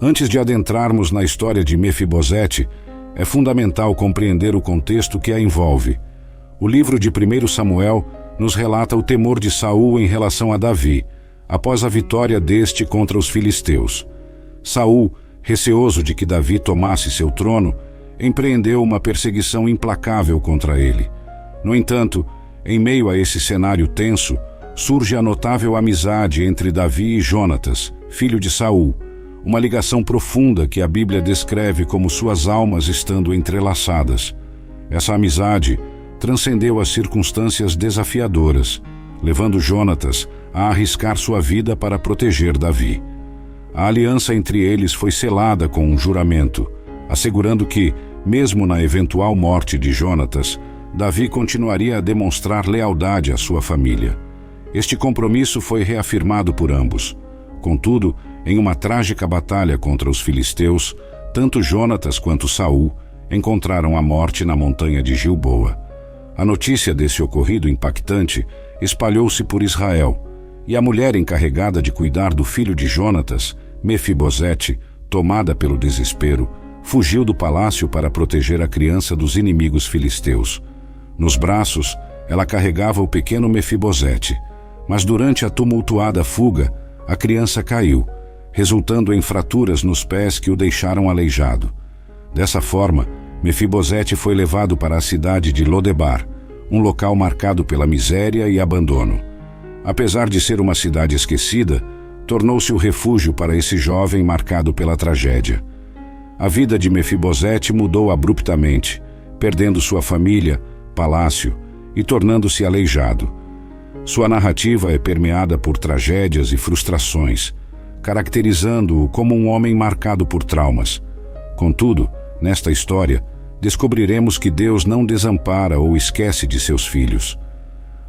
Antes de adentrarmos na história de Mefibosete, é fundamental compreender o contexto que a envolve. O livro de 1 Samuel nos relata o temor de Saul em relação a Davi, após a vitória deste contra os filisteus. Saul, receoso de que Davi tomasse seu trono, empreendeu uma perseguição implacável contra ele. No entanto, em meio a esse cenário tenso, surge a notável amizade entre Davi e Jonatas, filho de Saul, uma ligação profunda que a Bíblia descreve como suas almas estando entrelaçadas. Essa amizade transcendeu as circunstâncias desafiadoras, levando Jonatas a arriscar sua vida para proteger Davi. A aliança entre eles foi selada com um juramento, assegurando que, mesmo na eventual morte de Jonatas, Davi continuaria a demonstrar lealdade à sua família. Este compromisso foi reafirmado por ambos. Contudo, em uma trágica batalha contra os filisteus, tanto Jonatas quanto Saul encontraram a morte na montanha de Gilboa. A notícia desse ocorrido impactante espalhou-se por Israel, e a mulher encarregada de cuidar do filho de Jonatas, Mefibosete, tomada pelo desespero, fugiu do palácio para proteger a criança dos inimigos filisteus. Nos braços, ela carregava o pequeno Mefibosete, mas durante a tumultuada fuga, a criança caiu, resultando em fraturas nos pés que o deixaram aleijado. Dessa forma, Mefibosete foi levado para a cidade de Lodebar, um local marcado pela miséria e abandono. Apesar de ser uma cidade esquecida, tornou-se o refúgio para esse jovem marcado pela tragédia. A vida de Mefibosete mudou abruptamente, perdendo sua família, palácio e tornando-se aleijado. Sua narrativa é permeada por tragédias e frustrações, caracterizando-o como um homem marcado por traumas. Contudo, nesta história, descobriremos que Deus não desampara ou esquece de seus filhos.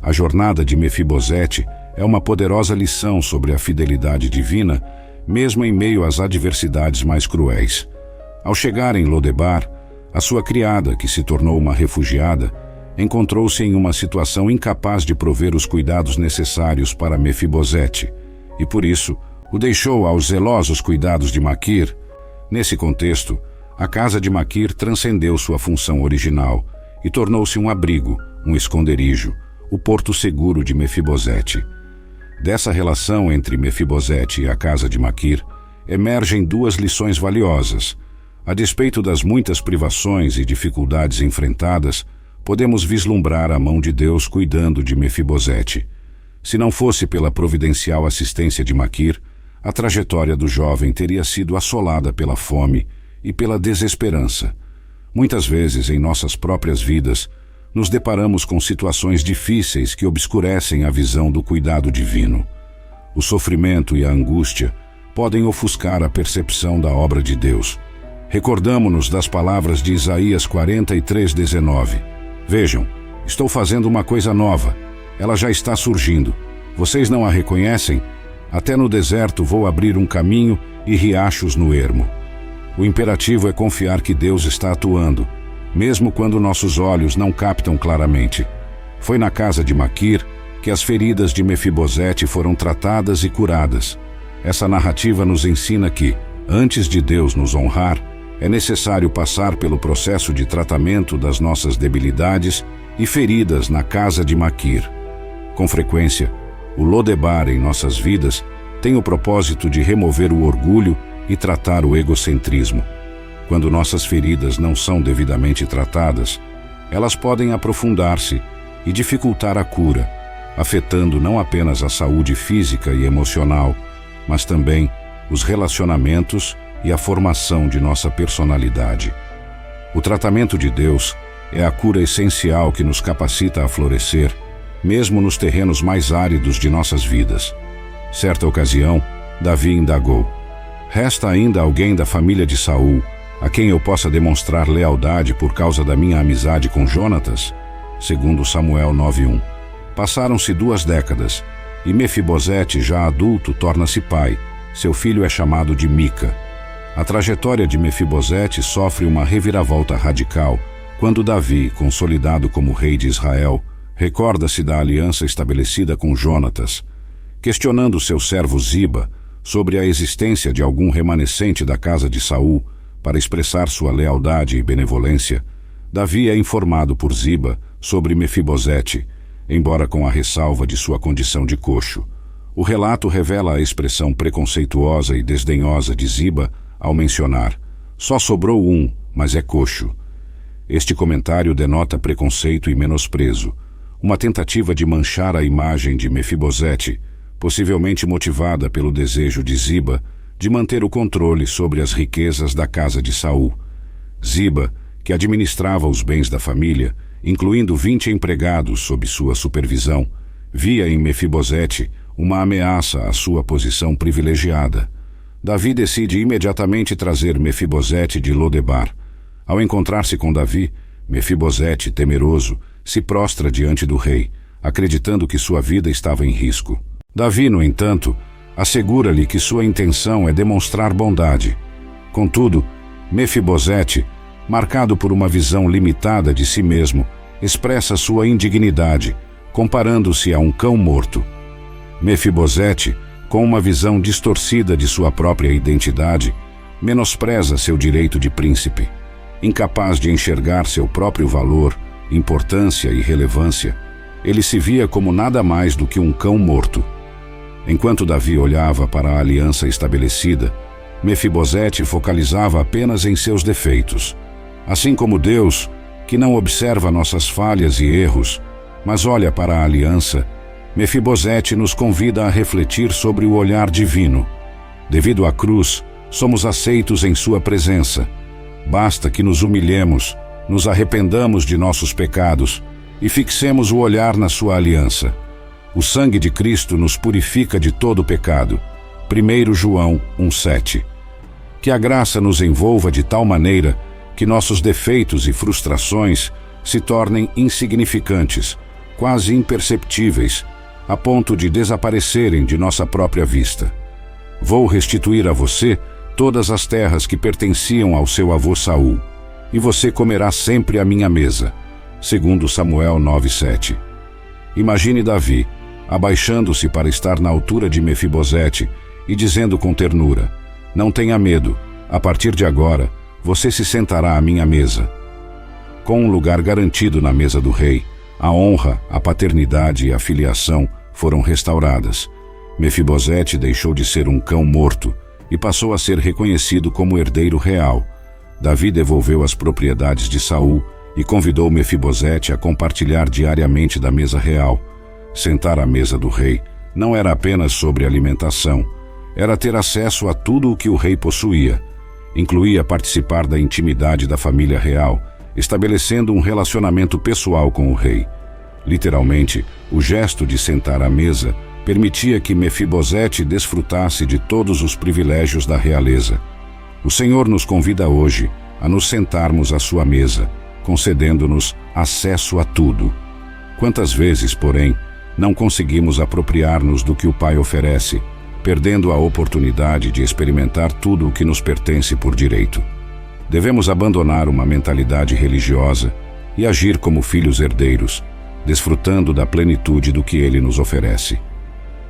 A jornada de Mefibosete é uma poderosa lição sobre a fidelidade divina, mesmo em meio às adversidades mais cruéis. Ao chegar em Lodebar, a sua criada, que se tornou uma refugiada, encontrou-se em uma situação incapaz de prover os cuidados necessários para Mefibosete, e por isso o deixou aos zelosos cuidados de Maquir. Nesse contexto, a casa de Maquir transcendeu sua função original e tornou-se um abrigo, um esconderijo, o porto seguro de Mefibosete. Dessa relação entre Mefibosete e a casa de Maquir, emergem duas lições valiosas. A despeito das muitas privações e dificuldades enfrentadas, podemos vislumbrar a mão de Deus cuidando de Mefibosete. Se não fosse pela providencial assistência de Maquir, a trajetória do jovem teria sido assolada pela fome e pela desesperança. Muitas vezes, em nossas próprias vidas, nos deparamos com situações difíceis que obscurecem a visão do cuidado divino. O sofrimento e a angústia podem ofuscar a percepção da obra de Deus. Recordamo-nos das palavras de Isaías 43:19. Vejam, estou fazendo uma coisa nova. Ela já está surgindo. Vocês não a reconhecem? Até no deserto vou abrir um caminho e riachos no ermo. O imperativo é confiar que Deus está atuando, mesmo quando nossos olhos não captam claramente. Foi na casa de Maquir que as feridas de Mefibosete foram tratadas e curadas. Essa narrativa nos ensina que, antes de Deus nos honrar, é necessário passar pelo processo de tratamento das nossas debilidades e feridas na casa de Maquir. Com frequência, o Lodebar em nossas vidas tem o propósito de remover o orgulho e tratar o egocentrismo. Quando nossas feridas não são devidamente tratadas, elas podem aprofundar-se e dificultar a cura, afetando não apenas a saúde física e emocional, mas também os relacionamentos e a formação de nossa personalidade. O tratamento de Deus é a cura essencial que nos capacita a florescer, mesmo nos terrenos mais áridos de nossas vidas. Certa ocasião, Davi indagou: resta ainda alguém da família de Saul a quem eu possa demonstrar lealdade por causa da minha amizade com Jonatas? Segundo Samuel 9:1. Passaram-se 2 décadas, e Mefibosete, já adulto, torna-se pai. Seu filho é chamado de Mica. A trajetória de Mefibosete sofre uma reviravolta radical quando Davi, consolidado como rei de Israel, recorda-se da aliança estabelecida com Jonatas. Questionando seu servo Ziba sobre a existência de algum remanescente da casa de Saul para expressar sua lealdade e benevolência, Davi é informado por Ziba sobre Mefibosete, embora com a ressalva de sua condição de coxo. O relato revela a expressão preconceituosa e desdenhosa de Ziba ao mencionar: só sobrou um, mas é coxo. Este comentário denota preconceito e menosprezo, uma tentativa de manchar a imagem de Mefibosete, possivelmente motivada pelo desejo de Ziba de manter o controle sobre as riquezas da casa de Saul. Ziba, que administrava os bens da família, incluindo 20 empregados sob sua supervisão, via em Mefibosete uma ameaça à sua posição privilegiada. Davi decide imediatamente trazer Mefibosete de Lodebar. Ao encontrar-se com Davi, Mefibosete, temeroso, se prostra diante do rei, acreditando que sua vida estava em risco. Davi, no entanto, assegura-lhe que sua intenção é demonstrar bondade. Contudo, Mefibosete, marcado por uma visão limitada de si mesmo, expressa sua indignidade, comparando-se a um cão morto. Mefibosete, com uma visão distorcida de sua própria identidade, menospreza seu direito de príncipe. Incapaz de enxergar seu próprio valor, importância e relevância, ele se via como nada mais do que um cão morto. Enquanto Davi olhava para a aliança estabelecida, Mefibosete focalizava apenas em seus defeitos. Assim como Deus, que não observa nossas falhas e erros, mas olha para a aliança, Mefibosete nos convida a refletir sobre o olhar divino. Devido à cruz, somos aceitos em sua presença. Basta que nos humilhemos, nos arrependamos de nossos pecados e fixemos o olhar na sua aliança. O sangue de Cristo nos purifica de todo pecado. 1 João 1,7. Que a graça nos envolva de tal maneira que nossos defeitos e frustrações se tornem insignificantes, quase imperceptíveis, a ponto de desaparecerem de nossa própria vista. Vou restituir a você todas as terras que pertenciam ao seu avô Saul, e você comerá sempre à minha mesa. 2 Samuel 9,7. Imagine Davi, abaixando-se para estar na altura de Mefibosete e dizendo com ternura: não tenha medo, a partir de agora, você se sentará à minha mesa. Com um lugar garantido na mesa do rei, a honra, a paternidade e a filiação foram restauradas. Mefibosete deixou de ser um cão morto e passou a ser reconhecido como herdeiro real. Davi devolveu as propriedades de Saul e convidou Mefibosete a compartilhar diariamente da mesa real. Sentar à mesa do rei não era apenas sobre alimentação, era ter acesso a tudo o que o rei possuía. Incluía participar da intimidade da família real, estabelecendo um relacionamento pessoal com o rei. Literalmente, o gesto de sentar à mesa permitia que Mefibosete desfrutasse de todos os privilégios da realeza. O Senhor nos convida hoje a nos sentarmos à sua mesa, concedendo-nos acesso a tudo. Quantas vezes, porém, não conseguimos apropriar-nos do que o Pai oferece, perdendo a oportunidade de experimentar tudo o que nos pertence por direito? Devemos abandonar uma mentalidade religiosa e agir como filhos herdeiros, desfrutando da plenitude do que Ele nos oferece.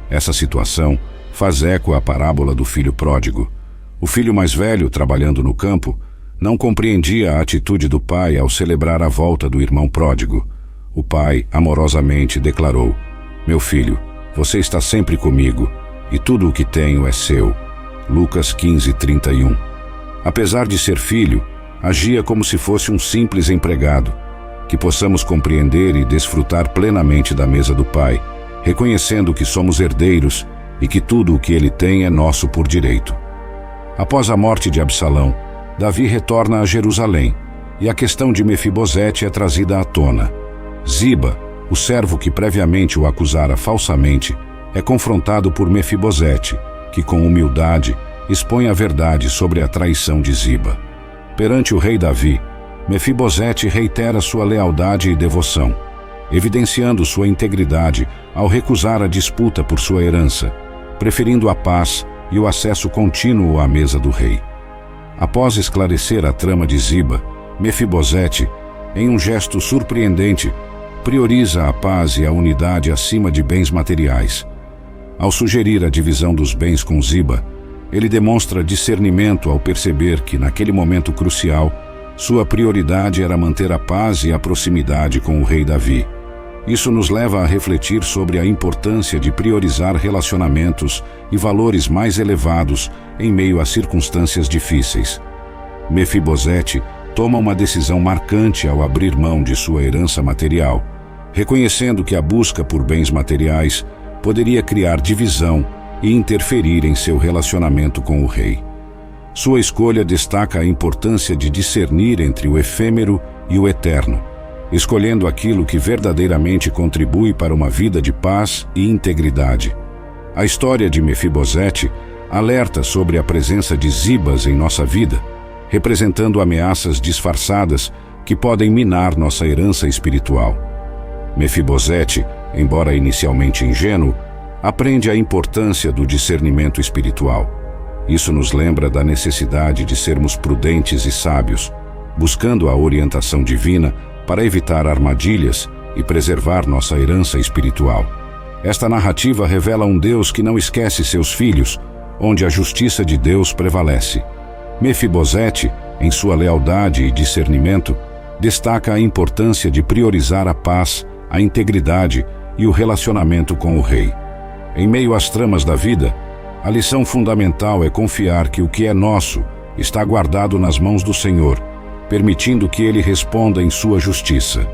Essa situação faz eco à parábola do filho pródigo. O filho mais velho, trabalhando no campo, não compreendia a atitude do pai ao celebrar a volta do irmão pródigo. O pai, amorosamente, declarou: meu filho, você está sempre comigo, e tudo o que tenho é seu. Lucas 15:31. Apesar de ser filho, agia como se fosse um simples empregado. Que possamos compreender e desfrutar plenamente da mesa do Pai, reconhecendo que somos herdeiros e que tudo o que ele tem é nosso por direito. Após a morte de Absalão, Davi retorna a Jerusalém, e a questão de Mefibosete é trazida à tona. Ziba, o servo que previamente o acusara falsamente, é confrontado por Mefibosete, que com humildade expõe a verdade sobre a traição de Ziba. Perante o rei Davi, Mefibosete reitera sua lealdade e devoção, evidenciando sua integridade ao recusar a disputa por sua herança, preferindo a paz e o acesso contínuo à mesa do rei. Após esclarecer a trama de Ziba, Mefibosete, em um gesto surpreendente, prioriza a paz e a unidade acima de bens materiais. Ao sugerir a divisão dos bens com Ziba, Ele demonstra discernimento ao perceber que, naquele momento crucial, sua prioridade era manter a paz e a proximidade com o rei Davi. Isso nos leva a refletir sobre a importância de priorizar relacionamentos e valores mais elevados em meio a circunstâncias difíceis. Mefibosete toma uma decisão marcante ao abrir mão de sua herança material, reconhecendo que a busca por bens materiais poderia criar divisão e interferir em seu relacionamento com o rei. Sua escolha destaca a importância de discernir entre o efêmero e o eterno, escolhendo aquilo que verdadeiramente contribui para uma vida de paz e integridade. A história de Mefibosete alerta sobre a presença de Zibas em nossa vida, representando ameaças disfarçadas que podem minar nossa herança espiritual. Mefibosete, embora inicialmente ingênuo, aprende a importância do discernimento espiritual. Isso nos lembra da necessidade de sermos prudentes e sábios, buscando a orientação divina para evitar armadilhas e preservar nossa herança espiritual. Esta narrativa revela um Deus que não esquece seus filhos, onde a justiça de Deus prevalece. Mefibosete, em sua lealdade e discernimento, destaca a importância de priorizar a paz, a integridade e o relacionamento com o rei. Em meio às tramas da vida, a lição fundamental é confiar que o que é nosso está guardado nas mãos do Senhor, permitindo que Ele responda em sua justiça.